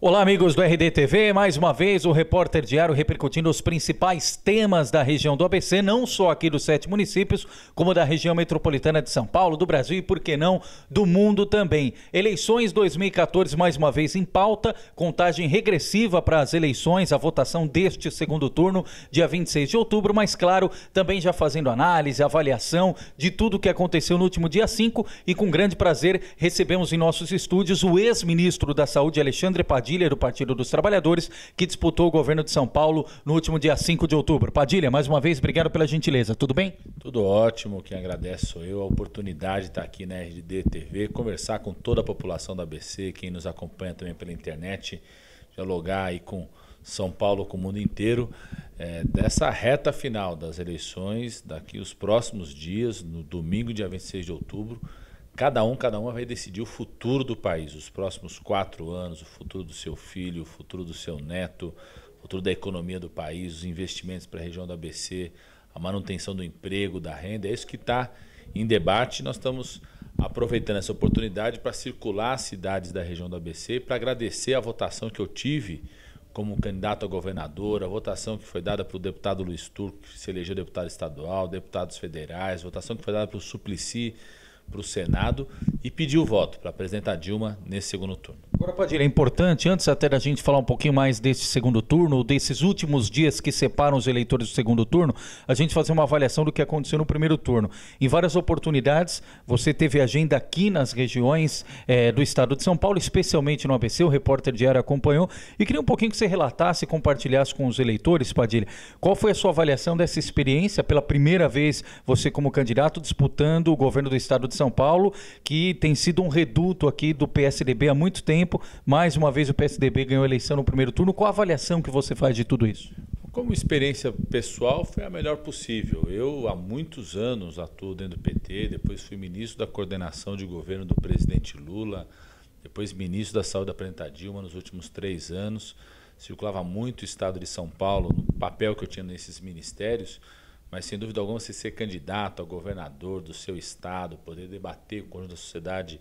Olá, amigos do RDTV, mais uma vez o Repórter Diário repercutindo os principais temas da região do ABC, não só aqui dos 7 municípios, como da região metropolitana de São Paulo, do Brasil e, por que não, do mundo também. Eleições 2014, mais uma vez em pauta, contagem regressiva para as eleições, a votação deste segundo turno, dia 26 de outubro, mas claro, também já fazendo análise, avaliação de tudo o que aconteceu no último dia 5 e com grande prazer recebemos em nossos estúdios o ex-ministro da Saúde, Alexandre Padilha, do Partido dos Trabalhadores, que disputou o governo de São Paulo no último dia 5 de outubro. Padilha, mais uma vez, obrigado pela gentileza. Tudo bem? Tudo ótimo, quem agradece sou eu, a oportunidade de estar aqui na RDTV, conversar com toda a população da ABC, quem nos acompanha também pela internet, dialogar aí com São Paulo, com o mundo inteiro, dessa reta final das eleições, daqui os próximos dias, no domingo, dia 26 de outubro, cada um vai decidir o futuro do país, os próximos 4 anos, o futuro do seu filho, o futuro do seu neto, o futuro da economia do país, os investimentos para a região do ABC, a manutenção do emprego, da renda, é isso que está em debate. Nós estamos aproveitando essa oportunidade para circular as cidades da região do ABC, para agradecer a votação que eu tive como candidato a governador, a votação que foi dada para o deputado Luiz Turco, que se elegeu deputado estadual, deputados federais, a votação que foi dada para o Suplicy, para o Senado, e pediu o voto para apresentar Dilma nesse segundo turno. Agora, Padilha, é importante, antes até da gente falar um pouquinho mais desse segundo turno, desses últimos dias que separam os eleitores do segundo turno, a gente fazer uma avaliação do que aconteceu no primeiro turno. Em várias oportunidades, você teve agenda aqui nas regiões do estado de São Paulo, especialmente no ABC, o Repórter Diário acompanhou, e queria um pouquinho que você relatasse e compartilhasse com os eleitores, Padilha, qual foi a sua avaliação dessa experiência, pela primeira vez você como candidato disputando o governo do estado de São Paulo, que tem sido um reduto aqui do PSDB há muito tempo. Mais uma vez o PSDB ganhou a eleição no primeiro turno. Qual a avaliação que você faz de tudo isso? Como experiência pessoal, foi a melhor possível. Eu, há muitos anos, atuo dentro do PT, depois fui ministro da coordenação de governo do presidente Lula, depois ministro da Saúde da presidenta Dilma nos últimos 3 anos. Circulava muito o estado de São Paulo, no papel que eu tinha nesses ministérios, mas sem dúvida alguma, você ser candidato a governador do seu estado, poder debater com o conjunto da sociedade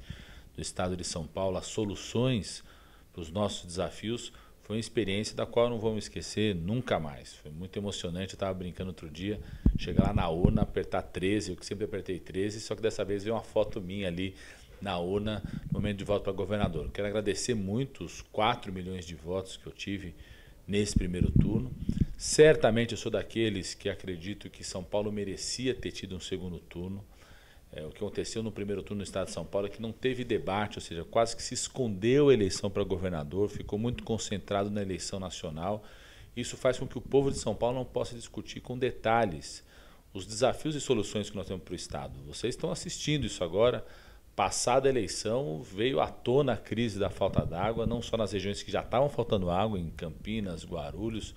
do estado de São Paulo, as soluções para os nossos desafios, foi uma experiência da qual eu não vou me esquecer nunca mais. Foi muito emocionante, eu estava brincando outro dia, chegar lá na urna, apertar 13, eu que sempre apertei 13, só que dessa vez veio uma foto minha ali na urna, no momento de voto para governador. Quero agradecer muito os 4 milhões de votos que eu tive nesse primeiro turno. Certamente eu sou daqueles que acredito que São Paulo merecia ter tido um segundo turno. O que aconteceu no primeiro turno no estado de São Paulo é que não teve debate, ou seja, quase que se escondeu a eleição para governador, ficou muito concentrado na eleição nacional. Isso faz com que o povo de São Paulo não possa discutir com detalhes os desafios e soluções que nós temos para o estado. Vocês estão assistindo isso agora. Passada a eleição, veio à tona a crise da falta d'água, não só nas regiões que já estavam faltando água, em Campinas, Guarulhos,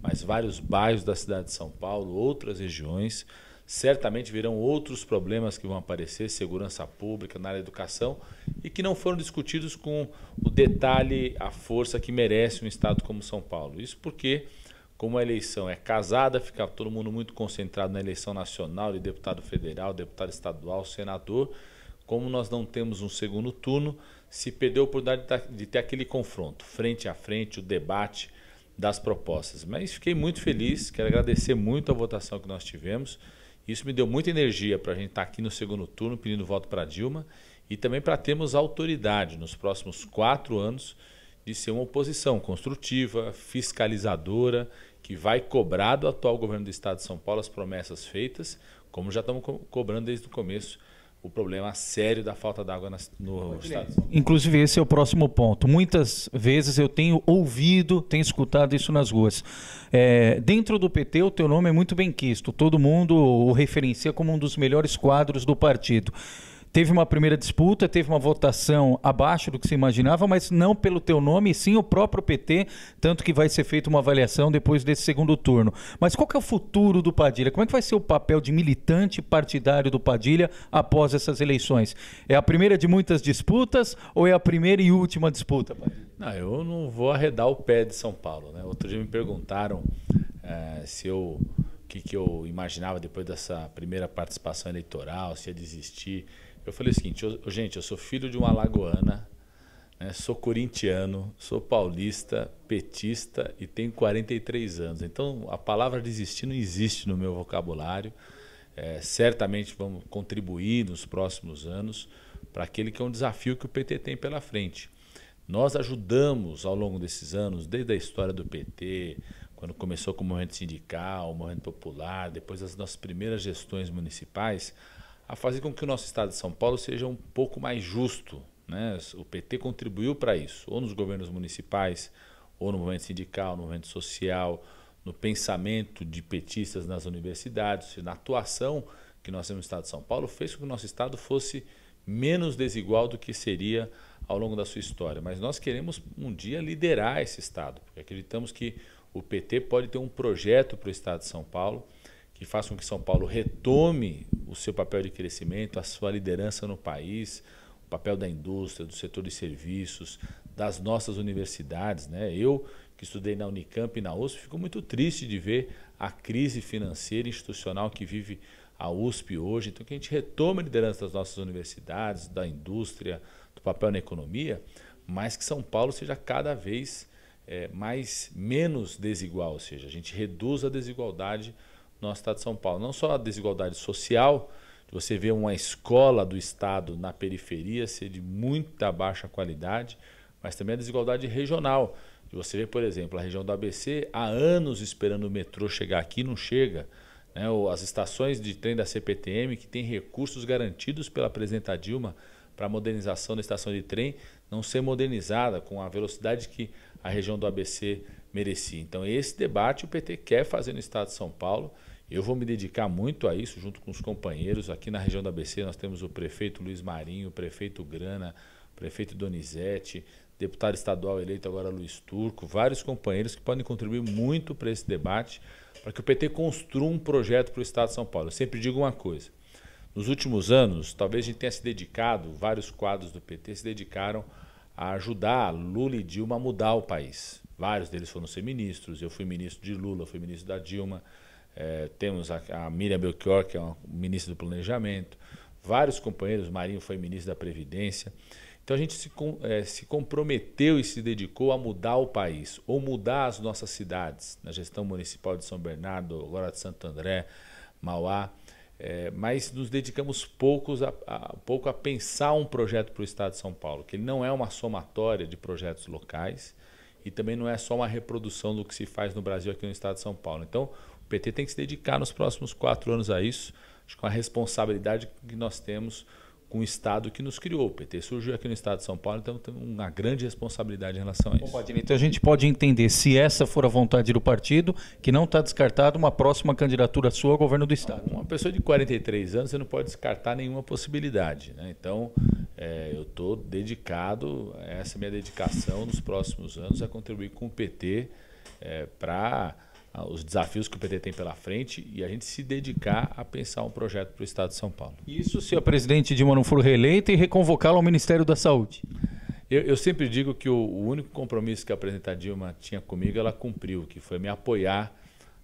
mas vários bairros da cidade de São Paulo, outras regiões. Certamente virão outros problemas que vão aparecer, segurança pública, na área da educação, e que não foram discutidos com o detalhe, a força que merece um estado como São Paulo. Isso porque, como a eleição é casada, fica todo mundo muito concentrado na eleição nacional de deputado federal, deputado estadual, senador. Como nós não temos um segundo turno, se perdeu a oportunidade de ter aquele confronto, frente a frente, o debate das propostas. Mas fiquei muito feliz, quero agradecer muito a votação que nós tivemos. Isso me deu muita energia para a gente estar aqui no segundo turno pedindo voto para Dilma e também para termos autoridade nos próximos 4 anos de ser uma oposição construtiva, fiscalizadora, que vai cobrar do atual governo do estado de São Paulo as promessas feitas, como já estamos cobrando desde o começo, o problema sério da falta d'água no estado. Inclusive, esse é o próximo ponto. Muitas vezes eu tenho ouvido, tenho escutado isso nas ruas. Dentro do PT, o teu nome é muito bem quisto. Todo mundo o referencia como um dos melhores quadros do partido. Teve uma primeira disputa, teve uma votação abaixo do que se imaginava, mas não pelo teu nome, e sim o próprio PT, tanto que vai ser feita uma avaliação depois desse segundo turno. Mas qual que é o futuro do Padilha? Como é que vai ser o papel de militante partidário do Padilha após essas eleições? É a primeira de muitas disputas ou é a primeira e última disputa, Padilha? Não, eu não vou arredar o pé de São Paulo, né? Outro dia me perguntaram o que eu imaginava depois dessa primeira participação eleitoral, se ia desistir. Eu falei o seguinte, gente, eu sou filho de uma alagoana, né? Sou corintiano, sou paulista, petista e tenho 43 anos. Então, a palavra desistir não existe no meu vocabulário. Certamente vamos contribuir nos próximos anos para aquele que é um desafio que o PT tem pela frente. Nós ajudamos ao longo desses anos, desde a história do PT, quando começou com o movimento sindical, o movimento popular, depois das nossas primeiras gestões municipais, a fazer com que o nosso estado de São Paulo seja um pouco mais justo, né? O PT contribuiu para isso, ou nos governos municipais, ou no movimento sindical, no movimento social, no pensamento de petistas nas universidades, na atuação que nós temos no estado de São Paulo, fez com que o nosso estado fosse menos desigual do que seria ao longo da sua história. Mas nós queremos um dia liderar esse estado, porque acreditamos que o PT pode ter um projeto para o estado de São Paulo que faça com que São Paulo retome o seu papel de crescimento, a sua liderança no país, o papel da indústria, do setor de serviços, das nossas universidades, né? Eu, que estudei na Unicamp e na USP, fico muito triste de ver a crise financeira e institucional que vive a USP hoje. Então, que a gente retome a liderança das nossas universidades, da indústria, do papel na economia, mas que São Paulo seja cada vez menos desigual, ou seja, a gente reduz a desigualdade no nosso estado de São Paulo. Não só a desigualdade social, de você ver uma escola do estado na periferia ser de muita baixa qualidade, mas também a desigualdade regional. De você ver, por exemplo, a região do ABC há anos esperando o metrô chegar aqui, não chega. Né? Ou as estações de trem da CPTM, que têm recursos garantidos pela presidenta Dilma para a modernização da estação de trem, não ser modernizada com a velocidade que a região do ABC merecia. Então, esse debate o PT quer fazer no estado de São Paulo. Eu vou me dedicar muito a isso, junto com os companheiros. Aqui na região do ABC nós temos o prefeito Luiz Marinho, o prefeito Grana, o prefeito Donizete, deputado estadual eleito agora Luiz Turco, vários companheiros que podem contribuir muito para esse debate, para que o PT construa um projeto para o estado de São Paulo. Eu sempre digo uma coisa, nos últimos anos, talvez a gente tenha se dedicado, vários quadros do PT se dedicaram a ajudar Lula e Dilma a mudar o país. Vários deles foram ser ministros, eu fui ministro de Lula, fui ministro da Dilma, temos a Miriam Belchior, que é uma ministra do Planejamento, vários companheiros, Marinho foi ministro da Previdência. Então a gente se comprometeu e se dedicou a mudar o país, ou mudar as nossas cidades, na gestão municipal de São Bernardo, agora de Santo André, Mauá, mas nos dedicamos pouco a pensar um projeto para o estado de São Paulo, que ele não é uma somatória de projetos locais e também não é só uma reprodução do que se faz no Brasil aqui no estado de São Paulo. Então o PT tem que se dedicar nos próximos 4 anos a isso, acho que com a responsabilidade que nós temos com o Estado que nos criou. O PT surgiu aqui no Estado de São Paulo, então temos uma grande responsabilidade em relação a isso. Bom, então a gente pode entender, se essa for a vontade do partido, que não está descartado uma próxima candidatura sua ao governo do Estado. Uma pessoa de 43 anos, você não pode descartar nenhuma possibilidade, né? Então, eu estou dedicado, essa minha dedicação nos próximos anos, a contribuir com o PT para os desafios que o PT tem pela frente e a gente se dedicar a pensar um projeto para o Estado de São Paulo. Isso se a presidente Dilma não for reeleita e reconvocá-la ao Ministério da Saúde. Eu sempre digo que o único compromisso que a presidenta Dilma tinha comigo, ela cumpriu, que foi me apoiar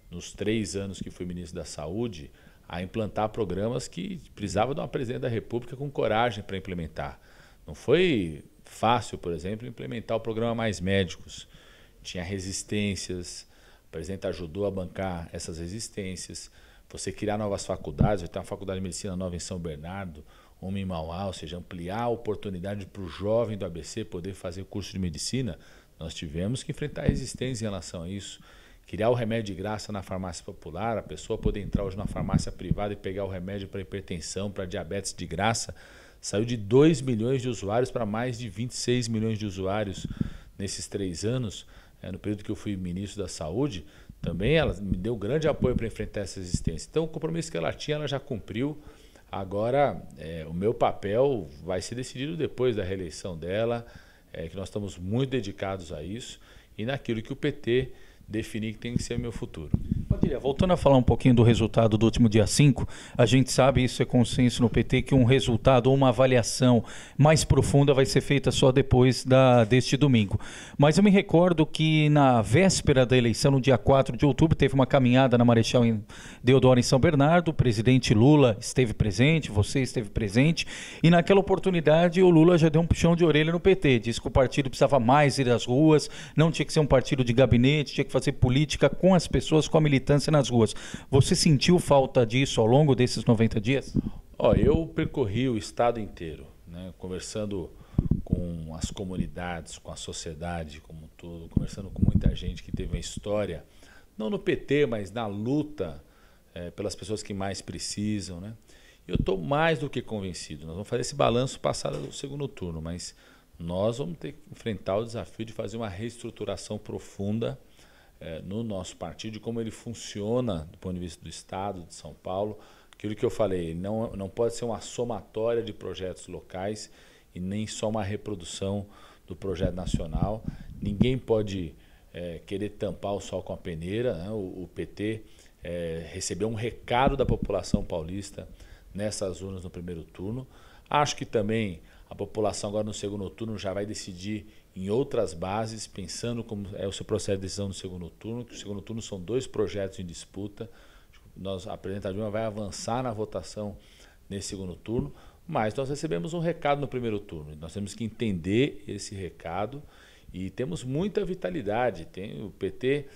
nos 3 anos que fui ministro da Saúde a implantar programas que precisava de uma presidente da República com coragem para implementar. Não foi fácil, por exemplo, implementar o programa Mais Médicos. Tinha resistências. O presidente ajudou a bancar essas resistências. Você criar novas faculdades, vai ter uma faculdade de medicina nova em São Bernardo, uma em Mauá, ou seja, ampliar a oportunidade para o jovem do ABC poder fazer o curso de medicina. Nós tivemos que enfrentar resistência em relação a isso. Criar o remédio de graça na farmácia popular, a pessoa poder entrar hoje na farmácia privada e pegar o remédio para hipertensão, para diabetes de graça, saiu de 2 milhões de usuários para mais de 26 milhões de usuários nesses 3 anos. No período que eu fui ministro da Saúde, também ela me deu grande apoio para enfrentar essa resistência. Então, o compromisso que ela tinha, ela já cumpriu. Agora, o meu papel vai ser decidido depois da reeleição dela, que nós estamos muito dedicados a isso e naquilo que o PT definir que tem que ser o meu futuro. Padilha, voltando a falar um pouquinho do resultado do último dia 5, a gente sabe, isso é consenso no PT, que um resultado ou uma avaliação mais profunda vai ser feita só depois deste domingo. Mas eu me recordo que na véspera da eleição, no dia 4 de outubro, teve uma caminhada na Marechal Deodoro em São Bernardo, o presidente Lula esteve presente, você esteve presente, e naquela oportunidade o Lula já deu um puxão de orelha no PT, disse que o partido precisava mais ir às ruas, não tinha que ser um partido de gabinete, tinha que fazer política com as pessoas, com a militância nas ruas. Você sentiu falta disso ao longo desses 90 dias? Eu percorri o estado inteiro, né, conversando com as comunidades, com a sociedade como um todo, conversando com muita gente que teve uma história, não no PT, mas na luta pelas pessoas que mais precisam, né? Eu estou mais do que convencido. Nós vamos fazer esse balanço passado do segundo turno, mas nós vamos ter que enfrentar o desafio de fazer uma reestruturação profunda no nosso partido, de como ele funciona do ponto de vista do Estado, de São Paulo. Aquilo que eu falei, não pode ser uma somatória de projetos locais e nem só uma reprodução do projeto nacional. Ninguém pode querer tampar o sol com a peneira, né? O PT recebeu um recado da população paulista nessas urnas no primeiro turno. Acho que também a população agora no segundo turno já vai decidir em outras bases, pensando como é o seu processo de decisão no segundo turno, que o segundo turno são 2 projetos em disputa. A presidenta Dilma vai avançar na votação nesse segundo turno, mas nós recebemos um recado no primeiro turno. Nós temos que entender esse recado e temos muita vitalidade. O PT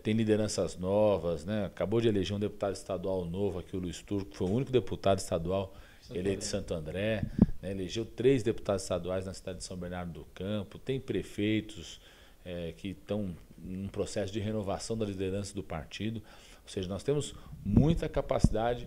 tem lideranças novas, né? Acabou de eleger um deputado estadual novo aqui, o Luiz Turco, que foi o único deputado estadual eleito de Santo André, né? Elegeu 3 deputados estaduais na cidade de São Bernardo do Campo, tem prefeitos que estão num processo de renovação da liderança do partido, ou seja, nós temos muita capacidade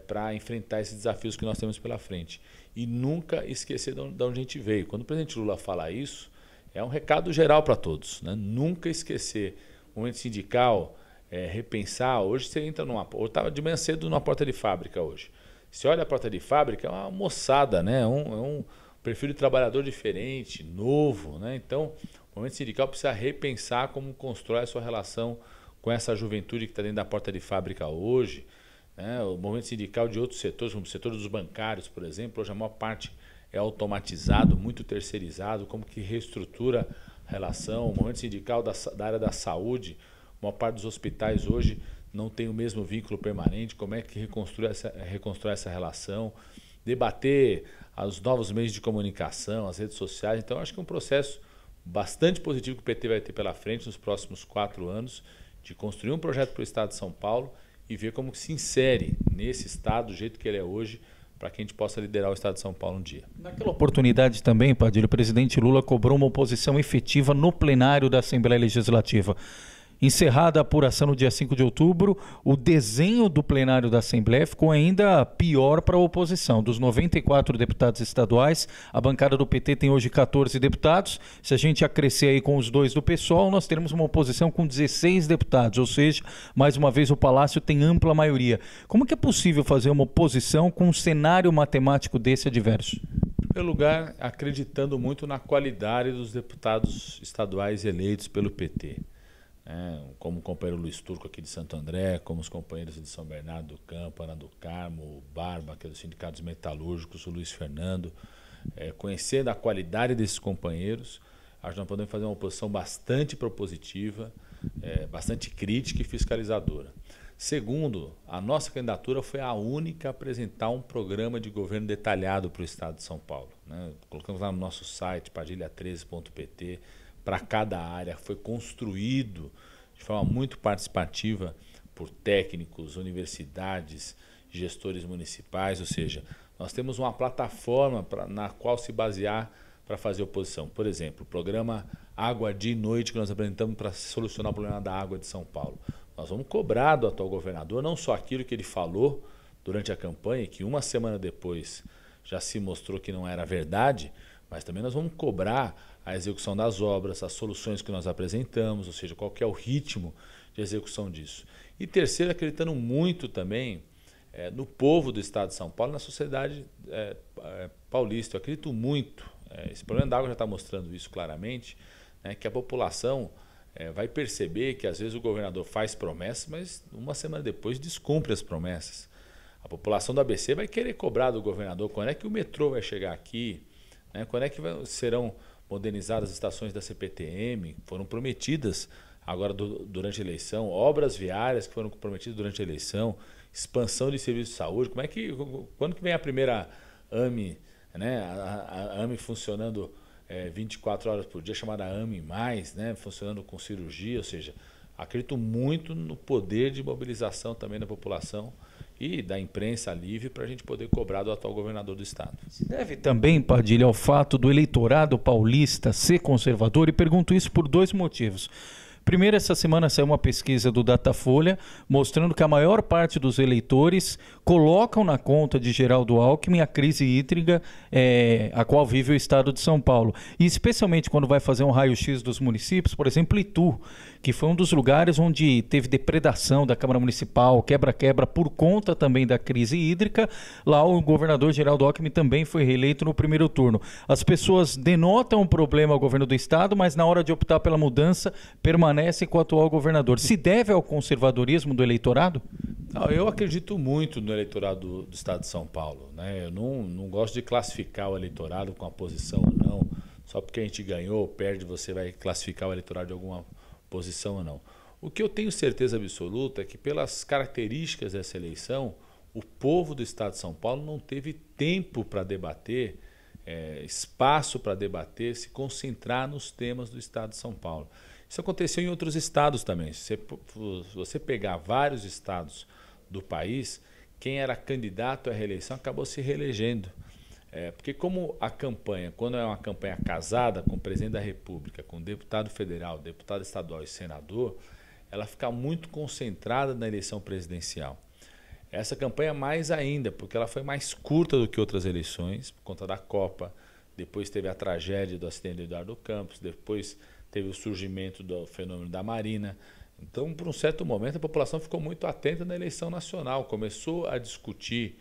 para enfrentar esses desafios que nós temos pela frente e nunca esquecer de onde a gente veio. Quando o presidente Lula fala isso, é um recado geral para todos, né? Nunca esquecer o momento sindical, repensar. Hoje você entra eu estava de manhã cedo numa porta de fábrica hoje. Você olha a porta de fábrica, é uma moçada, né? É um perfil de trabalhador diferente, novo, né? Então, o momento sindical precisa repensar como constrói a sua relação com essa juventude que está dentro da porta de fábrica hoje, né? O movimento sindical de outros setores, como o setor dos bancários, por exemplo, hoje a maior parte é automatizado, muito terceirizado, como que reestrutura a relação. O movimento sindical da área da saúde, a maior parte dos hospitais hoje não tem o mesmo vínculo permanente, como é que reconstrói essa relação, debater os novos meios de comunicação, as redes sociais. Então, acho que é um processo bastante positivo que o PT vai ter pela frente nos próximos 4 anos, de construir um projeto para o Estado de São Paulo e ver como se insere nesse Estado, do jeito que ele é hoje, para que a gente possa liderar o Estado de São Paulo um dia. Naquela oportunidade também, Padilha, o presidente Lula cobrou uma oposição efetiva no plenário da Assembleia Legislativa. Encerrada a apuração no dia 5 de outubro, o desenho do plenário da Assembleia ficou ainda pior para a oposição. Dos 94 deputados estaduais, a bancada do PT tem hoje 14 deputados. Se a gente acrescer aí com os 2 do PSOL, nós teremos uma oposição com 16 deputados, ou seja, mais uma vez o Palácio tem ampla maioria. Como que é possível fazer uma oposição com um cenário matemático desse adverso? Em primeiro lugar, acreditando muito na qualidade dos deputados estaduais eleitos pelo PT. Como o companheiro Luiz Turco aqui de Santo André, como os companheiros de São Bernardo do Campo, Ana do Carmo, o Barba, que é dos sindicatos metalúrgicos, o Luiz Fernando. Conhecendo a qualidade desses companheiros, acho que nós podemos fazer uma oposição bastante propositiva, bastante crítica e fiscalizadora. Segundo, a nossa candidatura foi a única a apresentar um programa de governo detalhado para o Estado de São Paulo, né? Colocamos lá no nosso site, padilha13.pt, para cada área, foi construído de forma muito participativa por técnicos, universidades, gestores municipais, ou seja, nós temos uma plataforma na qual se basear para fazer oposição. Por exemplo, o programa Água Dia e Noite que nós apresentamos para solucionar o problema da água de São Paulo. Nós vamos cobrar do atual governador não só aquilo que ele falou durante a campanha, que uma semana depois já se mostrou que não era verdade, mas também nós vamos cobrar a execução das obras, as soluções que nós apresentamos, ou seja, qual que é o ritmo de execução disso. E terceiro, acreditando muito também no povo do Estado de São Paulo, na sociedade paulista. Eu acredito muito, esse problema da água já está mostrando isso claramente, né, que a população vai perceber que às vezes o governador faz promessas, mas uma semana depois descumpre as promessas. A população do ABC vai querer cobrar do governador quando é que o metrô vai chegar aqui, né? Quando é que serão modernizadas as estações da CPTM, foram prometidas agora durante a eleição, obras viárias que foram prometidas durante a eleição, expansão de serviços de saúde. Quando que vem a primeira AME, né? A AME funcionando 24 horas por dia, chamada AME+, né? Funcionando com cirurgia, ou seja, acredito muito no poder de mobilização também da população e da imprensa livre para a gente poder cobrar do atual governador do estado. Se deve também, Padilha, ao fato do eleitorado paulista ser conservador, e pergunto isso por 2 motivos. Primeiro, essa semana saiu uma pesquisa do Datafolha mostrando que a maior parte dos eleitores colocam na conta de Geraldo Alckmin a crise hídrica a qual vive o estado de São Paulo. E especialmente quando vai fazer um raio-x dos municípios, por exemplo, Itu, que foi um dos lugares onde teve depredação da Câmara Municipal, quebra-quebra por conta também da crise hídrica. Lá o governador Geraldo Alckmin também foi reeleito no primeiro turno. As pessoas denotam um problema ao governo do estado, mas na hora de optar pela mudança, permanecem com o atual governador. Se deve ao conservadorismo do eleitorado? Não, eu acredito muito no eleitorado do estado de São Paulo, né? Eu não gosto de classificar o eleitorado com a posição ou não. Só porque a gente ganhou ou perde, você vai classificar o eleitorado de alguma posição ou não. O que eu tenho certeza absoluta é que, pelas características dessa eleição, o povo do estado de São Paulo não teve tempo para debater, espaço para debater, se concentrar nos temas do estado de São Paulo. Isso aconteceu em outros estados também. Se você pegar vários estados do país, quem era candidato à reeleição acabou se reelegendo. Porque como a campanha, quando é uma campanha casada com o presidente da República, com deputado federal, deputado estadual e senador, ela fica muito concentrada na eleição presidencial. Essa campanha mais ainda, porque ela foi mais curta do que outras eleições, por conta da Copa, depois teve a tragédia do acidente do Eduardo Campos, depois teve o surgimento do fenômeno da Marina. Então, por um certo momento, a população ficou muito atenta na eleição nacional, começou a discutir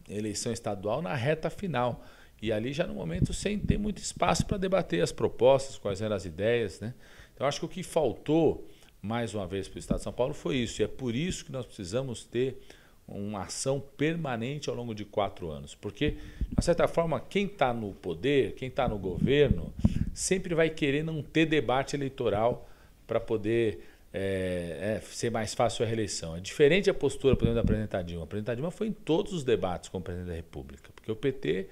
eleição estadual na reta final. E ali já no momento sem ter muito espaço para debater as propostas, quais eram as ideias, né? Então, acho que o que faltou, mais uma vez, para o estado de São Paulo foi isso. E é por isso que nós precisamos ter uma ação permanente ao longo de 4 anos. Porque, de certa forma, quem está no poder, quem está no governo, sempre vai querer não ter debate eleitoral para poder ser mais fácil a reeleição. É diferente a postura, por exemplo, da presidenta Dilma. A presidenta Dilma foi em todos os debates com o presidente da República, porque o PT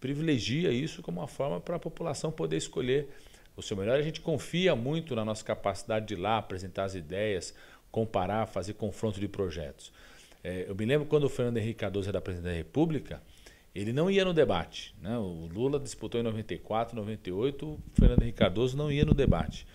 privilegia isso como uma forma para a população poder escolher o seu melhor. A gente confia muito na nossa capacidade de ir lá apresentar as ideias, comparar, fazer confronto de projetos. Eu me lembro quando o Fernando Henrique Cardoso era presidente da República, ele não ia no debate, né? O Lula disputou em 94, 98, o Fernando Henrique Cardoso não ia no debate.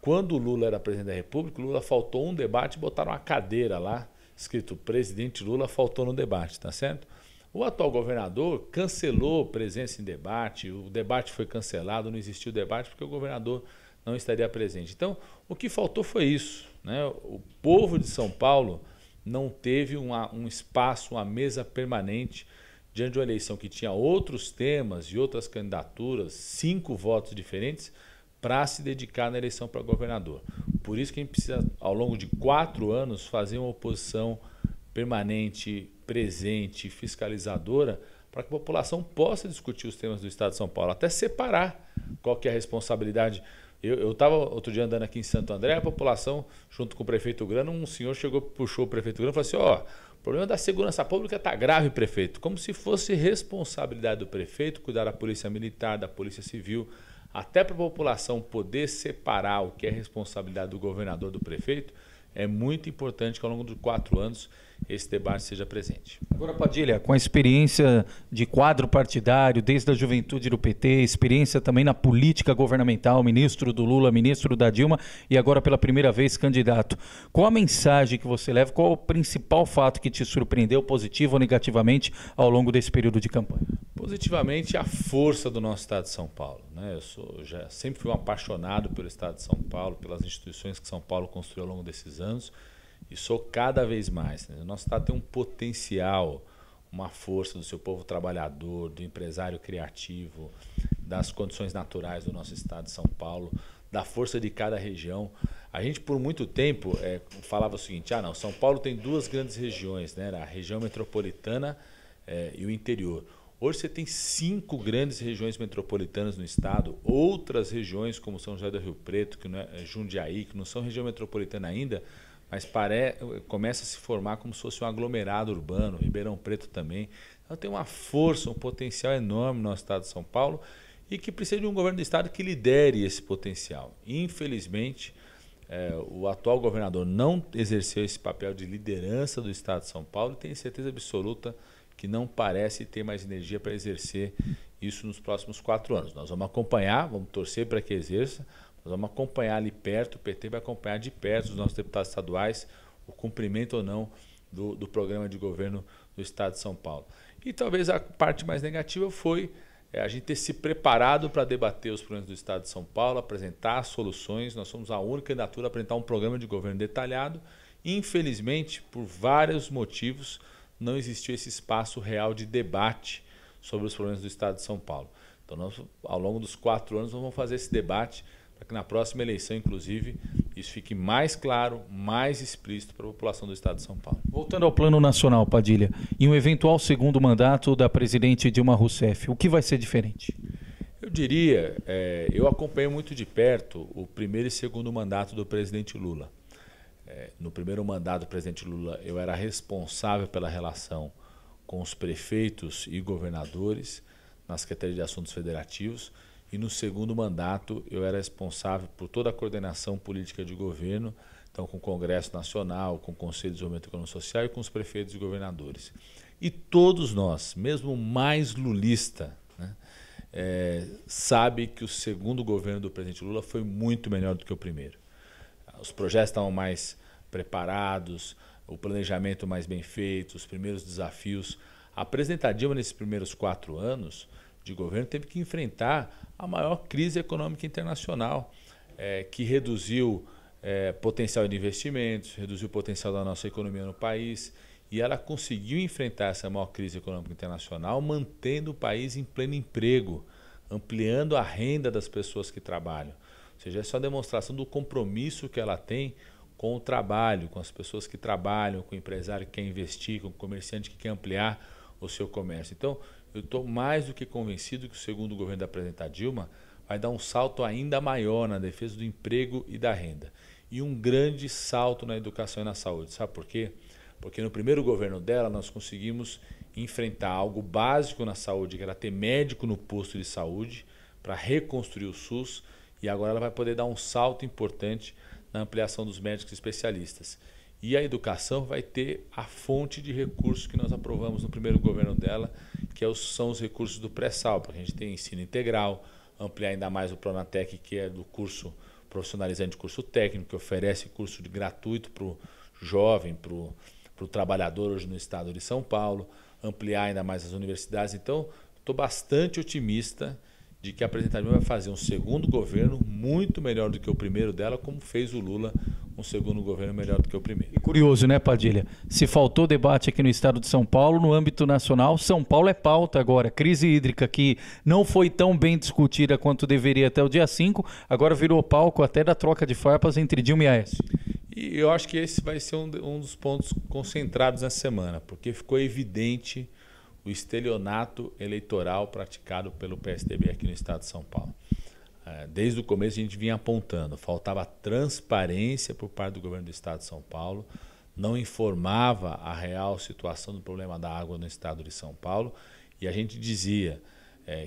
Quando o Lula era presidente da República, o Lula faltou um debate, botaram uma cadeira lá, escrito presidente Lula faltou no debate, tá certo? O atual governador cancelou presença em debate, o debate foi cancelado, não existiu debate porque o governador não estaria presente. Então, o que faltou foi isso, né? O povo de São Paulo não teve um espaço, uma mesa permanente diante de uma eleição que tinha outros temas e outras candidaturas, 5 votos diferentes, para se dedicar na eleição para governador. Por isso que a gente precisa, ao longo de 4 anos, fazer uma oposição permanente, presente, fiscalizadora, para que a população possa discutir os temas do estado de São Paulo, até separar qual que é a responsabilidade. Eu estava outro dia andando aqui em Santo André, a população, junto com o prefeito Grano, um senhor chegou, puxou o prefeito Grano e falou assim, o problema da segurança pública está grave, prefeito. Como se fosse responsabilidade do prefeito cuidar da polícia militar, da polícia civil, até para a população poder separar o que é responsabilidade do governador, do prefeito. É muito importante que ao longo de 4 anos esse debate seja presente. Agora, Padilha, com a experiência de quadro partidário, desde a juventude do PT, experiência também na política governamental, ministro do Lula, ministro da Dilma e agora pela primeira vez candidato, qual a mensagem que você leva, qual o principal fato que te surpreendeu, positivo ou negativamente, ao longo desse período de campanha? Positivamente, a força do nosso estado de São Paulo, né? Eu sempre fui um apaixonado pelo estado de São Paulo, pelas instituições que São Paulo construiu ao longo desses anos, e sou cada vez mais, né? O nosso estado tem um potencial, uma força do seu povo trabalhador, do empresário criativo, das condições naturais do nosso estado de São Paulo, da força de cada região. A gente, por muito tempo, falava o seguinte, não, São Paulo tem duas grandes regiões, né? A região metropolitana e o interior. Hoje você tem 5 grandes regiões metropolitanas no estado, outras regiões como São José do Rio Preto, que não é Jundiaí, que não são região metropolitana ainda, mas começa a se formar como se fosse um aglomerado urbano, Ribeirão Preto também. Então tem uma força, um potencial enorme no nosso estado de São Paulo e que precisa de um governo do estado que lidere esse potencial. Infelizmente, o atual governador não exerceu esse papel de liderança do estado de São Paulo e tenho certeza absoluta que não parece ter mais energia para exercer isso nos próximos 4 anos. Nós vamos acompanhar, vamos torcer para que exerça, nós vamos acompanhar ali perto, o PT vai acompanhar de perto os nossos deputados estaduais, o cumprimento ou não do programa de governo do estado de São Paulo. E talvez a parte mais negativa foi a gente ter se preparado para debater os problemas do estado de São Paulo, apresentar soluções. Nós somos a única candidatura a apresentar um programa de governo detalhado. Infelizmente, por vários motivos, não existiu esse espaço real de debate sobre os problemas do estado de São Paulo. Então, nós, ao longo dos 4 anos, nós vamos fazer esse debate para que na próxima eleição, inclusive, isso fique mais claro, mais explícito para a população do estado de São Paulo. Voltando ao plano nacional, Padilha, em um eventual segundo mandato da presidente Dilma Rousseff, o que vai ser diferente? Eu diria, eu acompanhei muito de perto o primeiro e segundo mandato do presidente Lula. No primeiro mandato do presidente Lula, eu era responsável pela relação com os prefeitos e governadores na Secretaria de Assuntos Federativos e no segundo mandato eu era responsável por toda a coordenação política de governo, então com o Congresso Nacional, com o Conselho de Desenvolvimento Econômico e Social e com os prefeitos e governadores. E todos nós, mesmo o mais lulista, né, sabe que o segundo governo do presidente Lula foi muito melhor do que o primeiro. Os projetos estavam mais preparados, o planejamento mais bem feito, os primeiros desafios. A presidenta Dilma, nesses primeiros 4 anos de governo, teve que enfrentar a maior crise econômica internacional, que reduziu potencial de investimentos, reduziu o potencial da nossa economia no país, e ela conseguiu enfrentar essa maior crise econômica internacional, mantendo o país em pleno emprego, ampliando a renda das pessoas que trabalham. Ou seja, essa é uma demonstração do compromisso que ela tem com o trabalho, com as pessoas que trabalham, com o empresário que quer investir, com o comerciante que quer ampliar o seu comércio. Então, eu estou mais do que convencido que o segundo governo da presidenta Dilma vai dar um salto ainda maior na defesa do emprego e da renda. E um grande salto na educação e na saúde. Sabe por quê? Porque no primeiro governo dela nós conseguimos enfrentar algo básico na saúde, que era ter médico no posto de saúde para reconstruir o SUS, e agora ela vai poder dar um salto importante na ampliação dos médicos especialistas. E a educação vai ter a fonte de recursos que nós aprovamos no primeiro governo dela, que são os recursos do pré-sal, para a gente ter ensino integral, ampliar ainda mais o Pronatec, que é do curso profissionalizante, curso técnico, que oferece curso gratuito para o jovem, para o trabalhador hoje no estado de São Paulo, ampliar ainda mais as universidades. Então, estou bastante otimista de que a presidenta Dilma vai fazer um segundo governo muito melhor do que o primeiro dela, como fez o Lula, um segundo governo melhor do que o primeiro. E curioso, né, Padilha? Se faltou debate aqui no estado de São Paulo, no âmbito nacional, São Paulo é pauta agora. Crise hídrica que não foi tão bem discutida quanto deveria até o dia 5, agora virou palco até da troca de farpas entre Dilma e Aécio. E eu acho que esse vai ser um dos pontos concentrados nessa semana, porque ficou evidente o estelionato eleitoral praticado pelo PSDB aqui no estado de São Paulo. Desde o começo a gente vinha apontando, faltava transparência por parte do governo do estado de São Paulo, não informava a real situação do problema da água no estado de São Paulo, e a gente dizia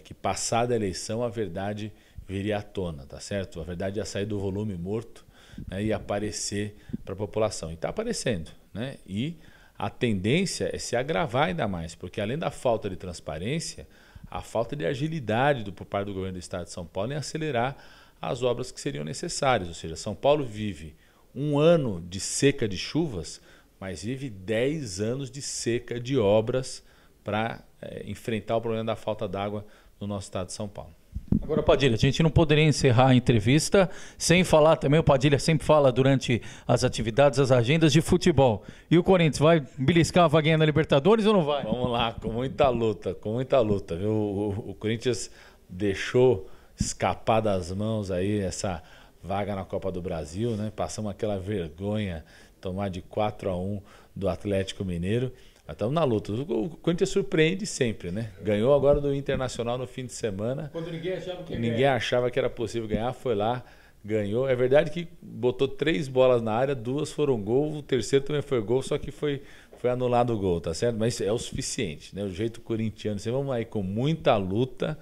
que passada a eleição a verdade viria à tona, tá certo? A verdade ia sair do volume morto, né, e aparecer para a população. E está aparecendo, né? E a tendência é se agravar ainda mais, porque além da falta de transparência, a falta de agilidade por parte do governo do estado de São Paulo em acelerar as obras que seriam necessárias. Ou seja, São Paulo vive 1 ano de seca de chuvas, mas vive 10 anos de seca de obras para enfrentar o problema da falta d'água no nosso estado de São Paulo. Agora, Padilha, a gente não poderia encerrar a entrevista sem falar também, o Padilha sempre fala durante as atividades, as agendas de futebol. E o Corinthians vai beliscar a vaguinha na Libertadores ou não vai? Vamos lá, com muita luta, viu? O Corinthians deixou escapar das mãos aí essa vaga na Copa do Brasil, né? Passamos aquela vergonha, tomar de 4-1 do Atlético Mineiro. Estamos na luta. O Corinthians surpreende sempre, né? Ganhou agora do Internacional no fim de semana. Quando ninguém achava que era possível ganhar, foi lá, ganhou. É verdade que botou 3 bolas na área, 2 foram gol, o terceiro também foi gol, só que foi anulado o gol, tá certo? Mas é o suficiente, né? O jeito corintiano, vamos aí com muita luta,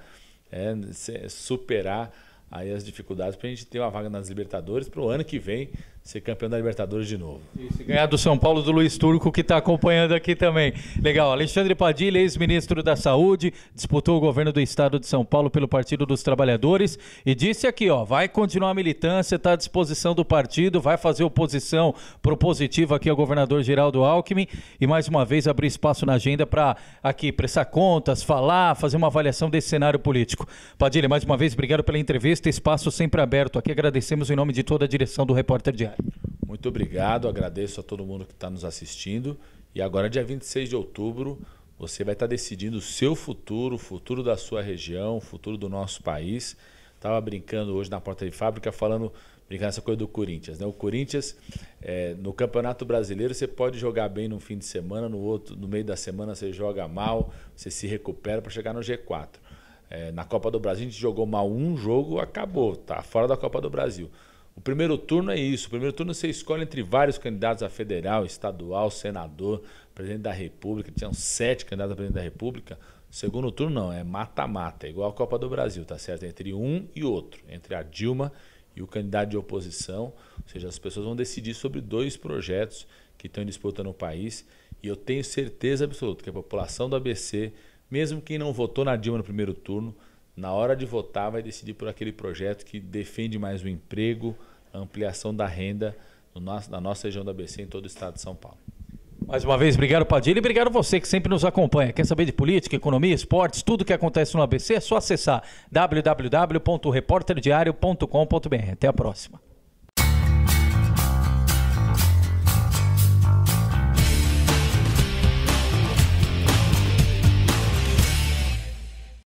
superar aí as dificuldades para a gente ter uma vaga nas Libertadores para o ano que vem ser campeão da Libertadores de novo. E se ganhar do São Paulo, do Luiz Turco, que está acompanhando aqui também. Legal, Alexandre Padilha, ex-ministro da Saúde, disputou o governo do estado de São Paulo pelo Partido dos Trabalhadores e disse aqui, vai continuar a militância, está à disposição do partido, vai fazer oposição propositiva aqui ao governador Geraldo Alckmin e mais uma vez abrir espaço na agenda para aqui prestar contas, falar, fazer uma avaliação desse cenário político. Padilha, mais uma vez, obrigado pela entrevista, espaço sempre aberto aqui, agradecemos em nome de toda a direção do Repórter Diário. Muito obrigado, agradeço a todo mundo que está nos assistindo. E agora, dia 26 de outubro, você vai estar decidindo o seu futuro, o futuro da sua região, o futuro do nosso país. Estava brincando hoje na porta de fábrica, brincando essa coisa do Corinthians, né? O Corinthians, no Campeonato Brasileiro, você pode jogar bem no fim de semana, no meio da semana você joga mal, você se recupera para chegar no G4. Na Copa do Brasil, a gente jogou mal um jogo, acabou, está fora da Copa do Brasil. O primeiro turno é isso. O primeiro turno você escolhe entre vários candidatos a federal, estadual, senador, presidente da República. Tinham 7 candidatos a presidente da República. O segundo turno não, é mata-mata, é igual a Copa do Brasil, tá certo? Entre um e outro, entre a Dilma e o candidato de oposição. Ou seja, as pessoas vão decidir sobre 2 projetos que estão em disputa no país. E eu tenho certeza absoluta que a população do ABC, mesmo quem não votou na Dilma no primeiro turno, na hora de votar, vai decidir por aquele projeto que defende mais o emprego, a ampliação da renda na nossa região do ABC em todo o estado de São Paulo. Mais uma vez, obrigado, Padilha, e obrigado a você que sempre nos acompanha. Quer saber de política, economia, esportes, tudo que acontece no ABC? É só acessar www.reporterdiario.com.br. Até a próxima.